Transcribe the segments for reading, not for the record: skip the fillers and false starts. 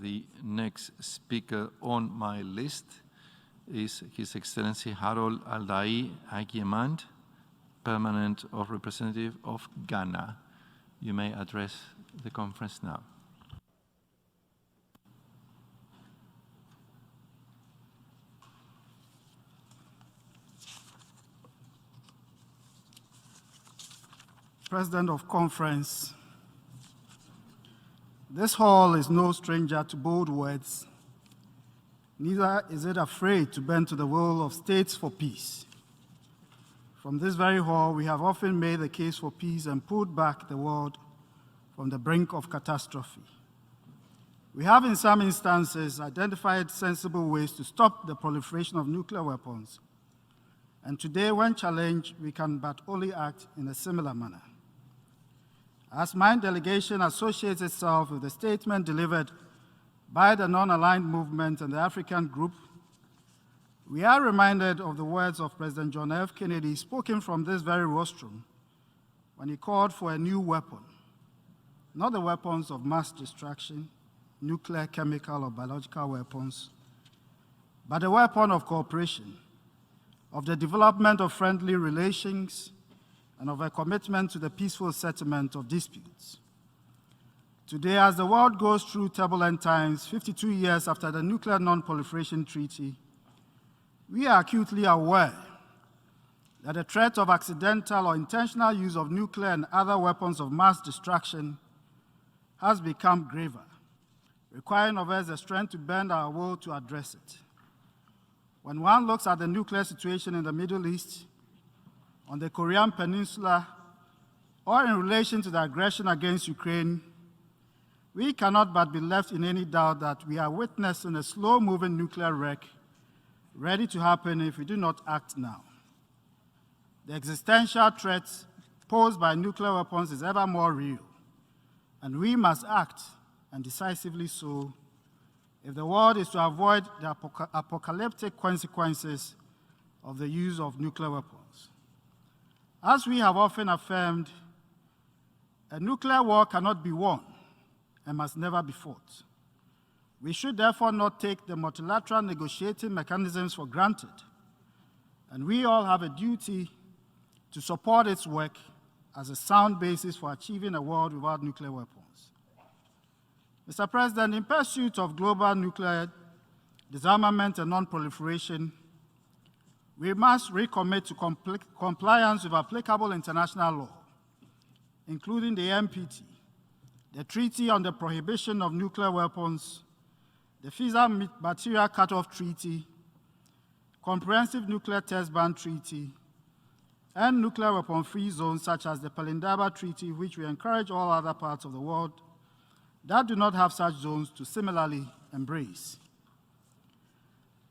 The next speaker on my list is His Excellency Harold Aldai Agiemand, Permanent Representative of Ghana. You may address the conference now. President of Conference, this hall is no stranger to bold words, neither is it afraid to bend to the will of states for peace. From this very hall, we have often made the case for peace and pulled back the world from the brink of catastrophe. We have, in some instances, identified sensible ways to stop the proliferation of nuclear weapons. And today, when challenged, we can but only act in a similar manner. As my delegation associates itself with the statement delivered by the Non-Aligned Movement and the African Group, we are reminded of the words of President John F. Kennedy spoken from this very rostrum when he called for a new weapon, not the weapons of mass destruction, nuclear, chemical, or biological weapons, but a weapon of cooperation, of the development of friendly relations, and of a commitment to the peaceful settlement of disputes. Today, as the world goes through turbulent times, 52 years after the Nuclear Non-Proliferation Treaty, we are acutely aware that the threat of accidental or intentional use of nuclear and other weapons of mass destruction has become graver, requiring of us the strength to bend our will to address it. When one looks at the nuclear situation in the Middle East, on the Korean Peninsula, or in relation to the aggression against Ukraine, we cannot but be left in any doubt that we are witnessing a slow-moving nuclear wreck ready to happen if we do not act now. The existential threat posed by nuclear weapons is ever more real, and we must act, and decisively so, if the world is to avoid the apocalyptic consequences of the use of nuclear weapons. As we have often affirmed, a nuclear war cannot be won and must never be fought. We should therefore not take the multilateral negotiating mechanisms for granted, and we all have a duty to support its work as a sound basis for achieving a world without nuclear weapons. Mr. President, in pursuit of global nuclear disarmament and non-proliferation, we must recommit to compliance with applicable international law, including the NPT, the Treaty on the Prohibition of Nuclear Weapons, the Fissile Material Cutoff Treaty, Comprehensive Nuclear Test Ban Treaty, and nuclear weapon-free zones such as the Pelindaba Treaty, which we encourage all other parts of the world that do not have such zones to similarly embrace.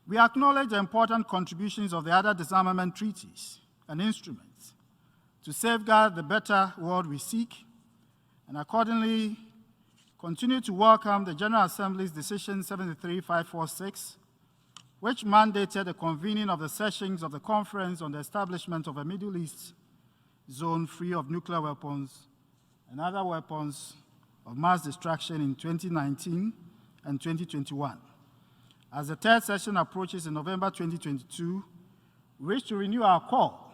We acknowledge the important contributions of the other disarmament treaties and instruments to safeguard the better world we seek, and accordingly continue to welcome the General Assembly's Decision 73546, which mandated the convening of the sessions of the Conference on the Establishment of a Middle East Zone free of nuclear weapons and other weapons of mass destruction in 2019 and 2021. As the third session approaches in November 2022, we wish to renew our call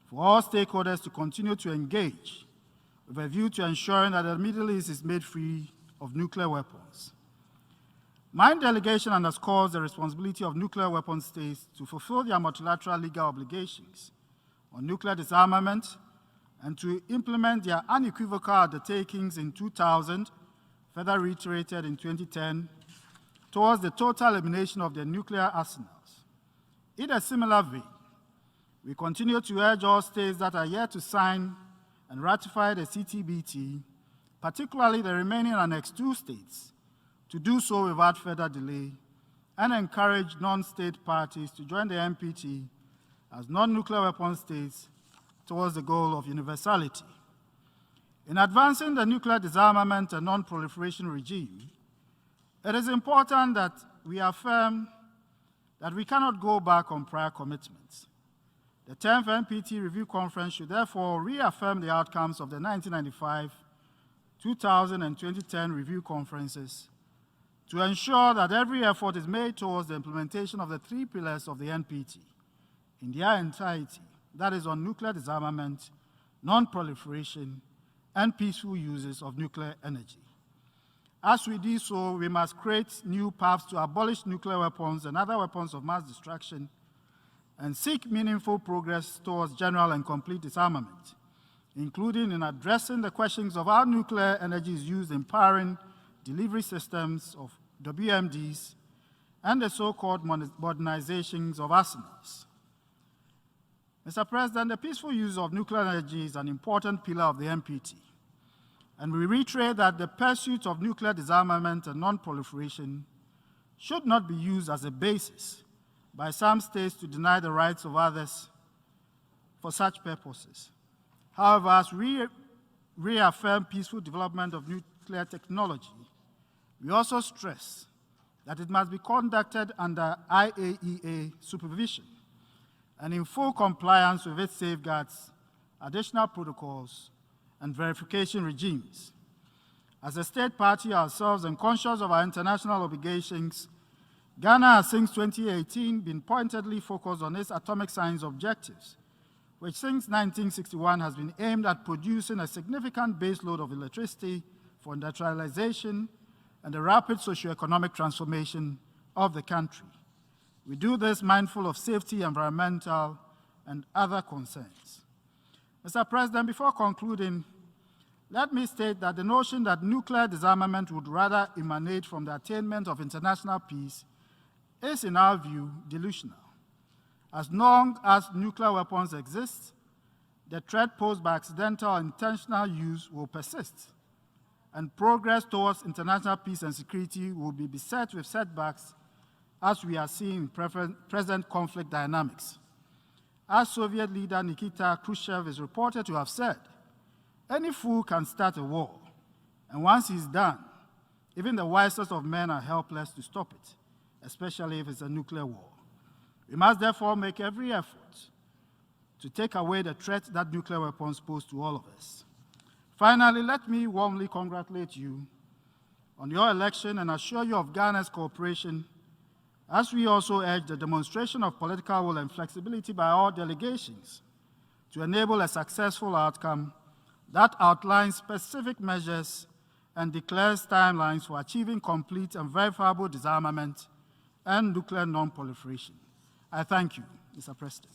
for all stakeholders to continue to engage with a view to ensuring that the Middle East is made free of nuclear weapons. My delegation underscores the responsibility of nuclear weapon states to fulfill their multilateral legal obligations on nuclear disarmament and to implement their unequivocal undertakings in 2000, further reiterated in 2010, towards the total elimination of their nuclear arsenals. In a similar vein, we continue to urge all states that are yet to sign and ratify the CTBT, particularly the remaining Annex II states, to do so without further delay and encourage non-state parties to join the NPT as non-nuclear weapon states towards the goal of universality. In advancing the nuclear disarmament and non-proliferation regime, it is important that we affirm that we cannot go back on prior commitments. The 10th NPT Review Conference should therefore reaffirm the outcomes of the 1995, 2000, and 2010 review conferences to ensure that every effort is made towards the implementation of the 3 pillars of the NPT in their entirety, that is on nuclear disarmament, non-proliferation, and peaceful uses of nuclear energy. As we do so, we must create new paths to abolish nuclear weapons and other weapons of mass destruction and seek meaningful progress towards general and complete disarmament, including in addressing the questions of how nuclear energy is used in powering delivery systems of WMDs and the so-called modernizations of arsenals. Mr. President, the peaceful use of nuclear energy is an important pillar of the NPT, and we reiterate that the pursuit of nuclear disarmament and non-proliferation should not be used as a basis by some states to deny the rights of others for such purposes. However, as we reaffirm peaceful development of nuclear technology, we also stress that it must be conducted under IAEA supervision and in full compliance with its safeguards, additional protocols, and verification regimes. As a state party ourselves and conscious of our international obligations, Ghana has since 2018 been pointedly focused on its atomic science objectives, which since 1961 has been aimed at producing a significant baseload of electricity for industrialization and the rapid socioeconomic transformation of the country. We do this mindful of safety, environmental, and other concerns. Mr. President, before concluding, let me state that the notion that nuclear disarmament would rather emanate from the attainment of international peace is, in our view, delusional. As long as nuclear weapons exist, the threat posed by accidental or intentional use will persist, and progress towards international peace and security will be beset with setbacks, as we are seeing in present conflict dynamics. As Soviet leader Nikita Khrushchev is reported to have said, any fool can start a war, and once he's done, even the wisest of men are helpless to stop it, especially if it's a nuclear war. We must therefore make every effort to take away the threat that nuclear weapons pose to all of us. Finally, let me warmly congratulate you on your election and assure you of Ghana's cooperation, as we also urge the demonstration of political will and flexibility by all delegations to enable a successful outcome that outlines specific measures and declares timelines for achieving complete and verifiable disarmament and nuclear non-proliferation. I thank you, Mr. President.